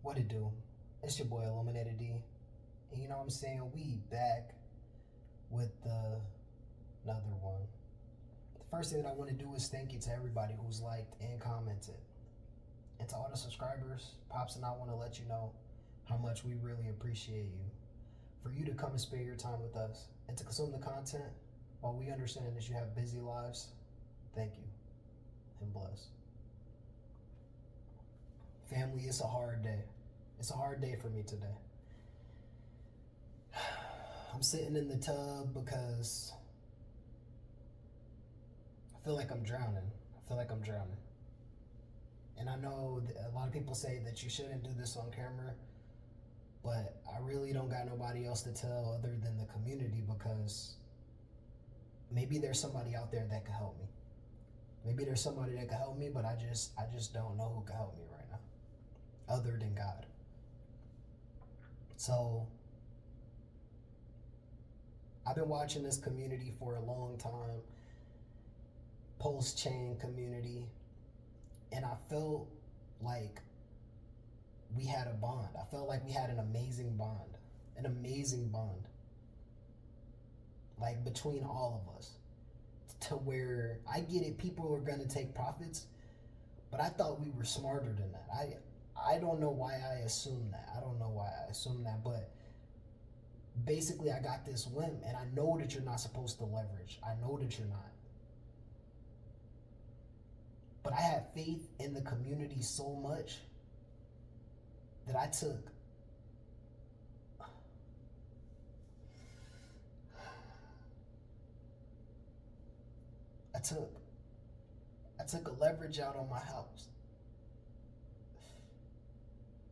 What it do? It's your boy Illuminated D. And you know what I'm saying? We back with another one. The first thing that I want to do is thank you to everybody who's liked and commented. And to all the subscribers, Pops and I want to let you know how much we really appreciate you. For you to come and spend your time with us and to consume the content while we understand that you have busy lives, thank you and bless. Family, it's a hard day. It's a hard day for me today. I'm sitting in the tub because I feel like I'm drowning. And I know that a lot of people say that you shouldn't do this on camera, but I really don't got nobody else to tell other than the community, because maybe there's somebody out there that could help me. But I just don't know who can help me right now, other than God. So I've been watching this community for a long time, PulseChain community, and I felt like we had a bond. I felt like we had an amazing bond, like between all of us, to where I get it, people are gonna take profits, but I thought we were smarter than that. I don't know why I assumed that. But basically I got this whim, and I know that you're not supposed to leverage. I know that you're not. But I had faith in the community so much that I took a leverage out on my house.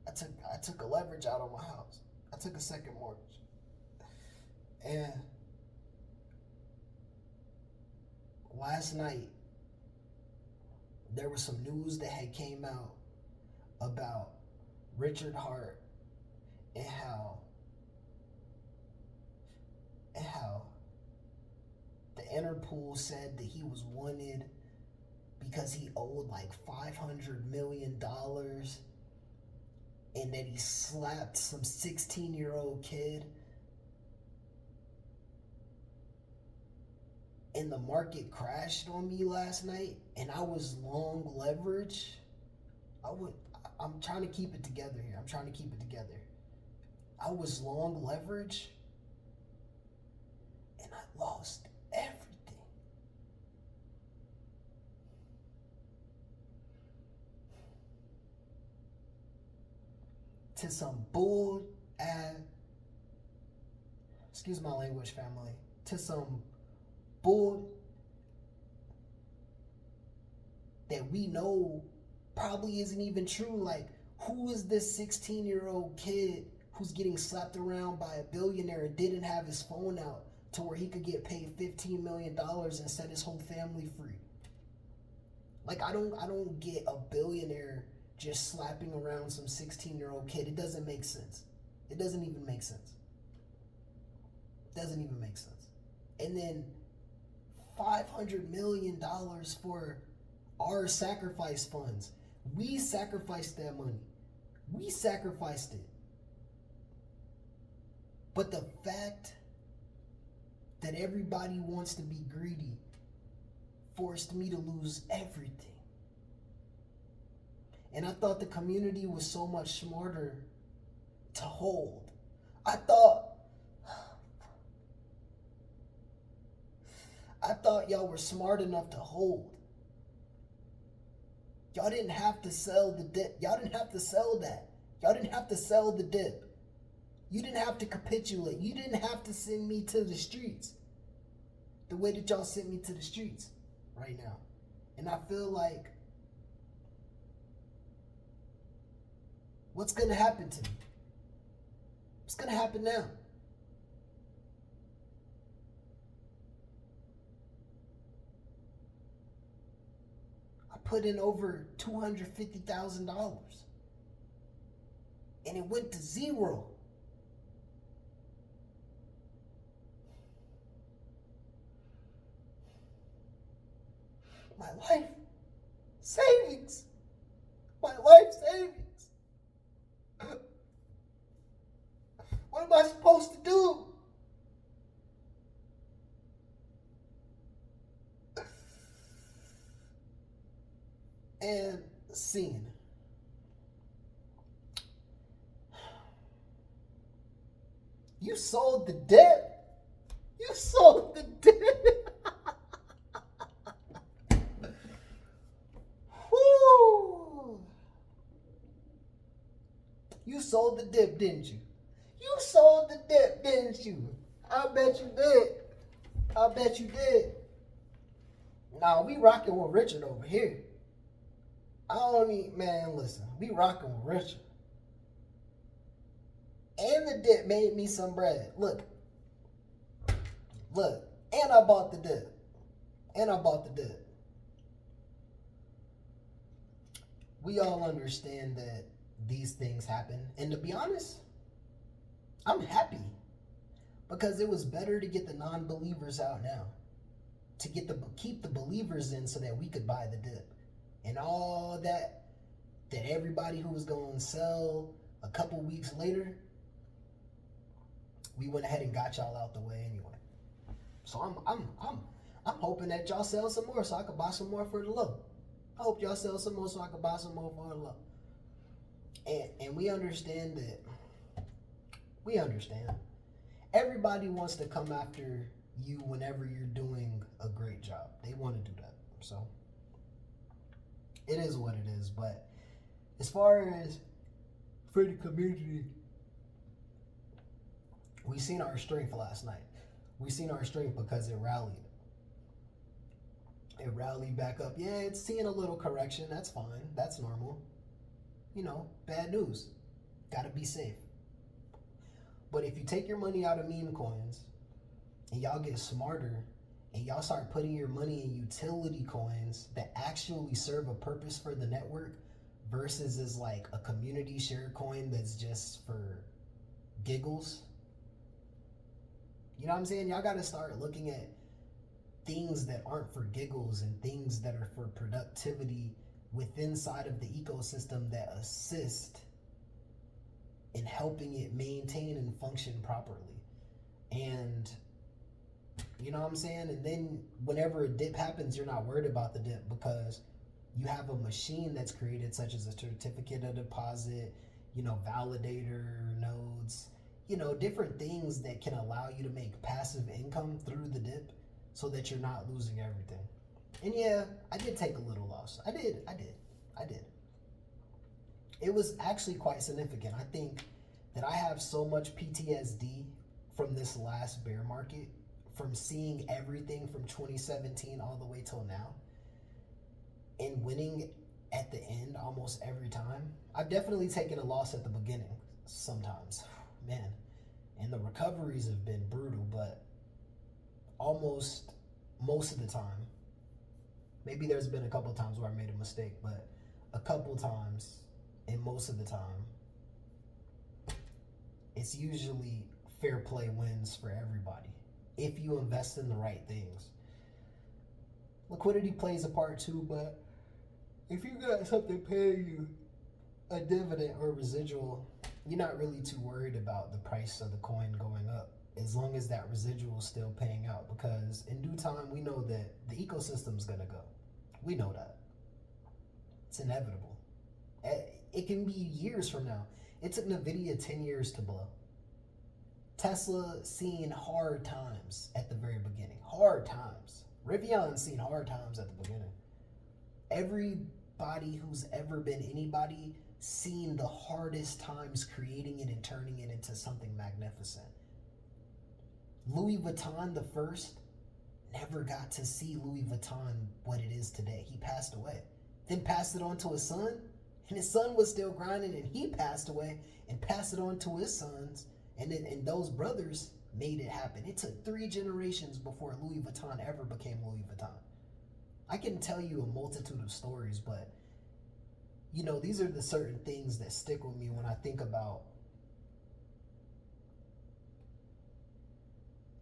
I took a leverage out on my house. I took a second mortgage. And last night, there was some news that had came out about Richard Hart and how the Interpol said that he was wanted because he owed like $500 million, and that he slapped some 16-year-old kid. And the market crashed on me last night, and I was long leverage. I'm trying to keep it together here. I was long leverage, and I lost everything. To some bull ass, excuse my language, family, to some bull that we know probably isn't even true. Like, who is this 16-year-old kid who's getting slapped around by a billionaire and didn't have his phone out to where he could get paid $15 million and set his whole family free? Like, I don't get a billionaire just slapping around some 16-year-old kid. It doesn't make sense. It doesn't even make sense. And then $500 million for our sacrifice funds. We sacrificed that money. We sacrificed it. But the fact that everybody wants to be greedy forced me to lose everything. And I thought the community was so much smarter to hold. I thought y'all were smart enough to hold. Y'all didn't have to sell the dip. Y'all didn't have to sell that. Y'all didn't have to sell the dip. You didn't have to capitulate. You didn't have to send me to the streets the way that y'all sent me to the streets right now. And I feel like, what's going to happen to me? What's going to happen now? I put in over $250,000 and it went to zero. My life savings. am I supposed to do? And scene. You sold the debt. You sold the debt. Woo. You sold the dip, didn't you? You sold the dip, didn't you? I bet you did. I bet you did. Nah, we rocking with Richard over here. I don't need, man, listen. We rocking with Richard. And the dip made me some bread. Look. Look. And I bought the dip. And I bought the dip. We all understand that these things happen. And to be honest, I'm happy. Because it was better to get the non-believers out now. To keep the believers in so that we could buy the dip. And all that everybody who was going to sell a couple weeks later, we went ahead and got y'all out the way anyway. So I'm hoping that y'all sell some more so I could buy some more for the low. I hope y'all sell some more so I could buy some more for the low. And we understand that. We understand. Everybody wants to come after you whenever you're doing a great job. They want to do that. So it is what it is. But as far as for the community, we seen our strength last night. We seen our strength because it rallied. It rallied back up. Yeah, it's seeing a little correction. That's fine. That's normal. You know, bad news. Gotta be safe. But if you take your money out of meme coins and y'all get smarter and y'all start putting your money in utility coins that actually serve a purpose for the network versus is like a community share coin that's just for giggles. You know what I'm saying? Y'all got to start looking at things that aren't for giggles and things that are for productivity within side of the ecosystem that assist in helping it maintain and function properly. And you know what I'm saying? And then whenever a dip happens, you're not worried about the dip because you have a machine that's created such as a certificate of deposit, you know, validator nodes, you know, different things that can allow you to make passive income through the dip so that you're not losing everything. And yeah, I did take a little loss. I did. It was actually quite significant. I think that I have so much PTSD from this last bear market, from seeing everything from 2017 all the way till now, and winning at the end almost every time. I've definitely taken a loss at the beginning sometimes, man, and the recoveries have been brutal, but almost most of the time, maybe there's been a couple times where I made a mistake, but a couple times, and most of the time, it's usually fair play wins for everybody if you invest in the right things. Liquidity plays a part too, but if you got something paying you a dividend or residual, you're not really too worried about the price of the coin going up as long as that residual is still paying out, because in due time we know that the ecosystem's gonna go. We know that. It's inevitable. It can be years from now. It took NVIDIA 10 years to blow. Tesla seen hard times at the very beginning. Hard times. Rivian seen hard times at the beginning. Everybody who's ever been anybody seen the hardest times creating it and turning it into something magnificent. Louis Vuitton the first never got to see Louis Vuitton what it is today. He passed away. Then passed it on to his son, and his son was still grinding, and he passed away and passed it on to his sons, and those brothers made it happen. It took 3 generations before Louis Vuitton ever became Louis Vuitton. I can tell you a multitude of stories, but you know, these are the certain things that stick with me when I think about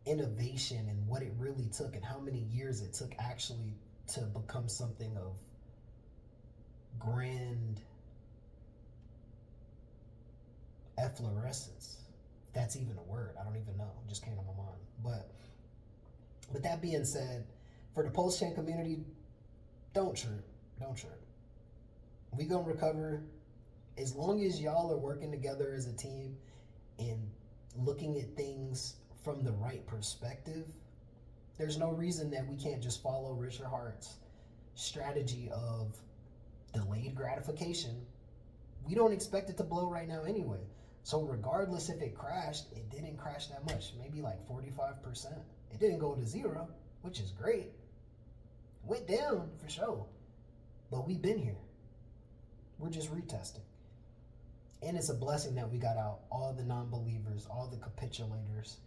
innovation and what it really took and how many years it took actually to become something of grand efflorescence If that's even a word, I don't even know. It just came to my mind. But with that being said, for the PulseChain community, don't trip. Don't trip. We gonna recover as long as y'all are working together as a team and looking at things from the right perspective. There's no reason that we can't just follow Richard Hart's strategy of delayed gratification. We don't expect it to blow right now anyway. So regardless if it crashed, it didn't crash that much, maybe like 45%. It didn't go to zero, which is great. It went down for sure, but we've been here. We're just retesting. And it's a blessing that we got out all the non-believers, all the capitulators,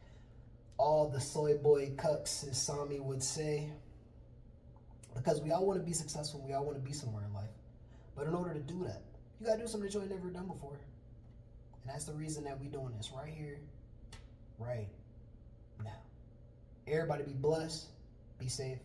all the soy boy cucks, as Sami would say, because we all want to be successful. We all want to be somewhere in life. But in order to do that, you got to do something that you ain't never done before. And that's the reason that we doing this right here, right now. Everybody be blessed, be safe,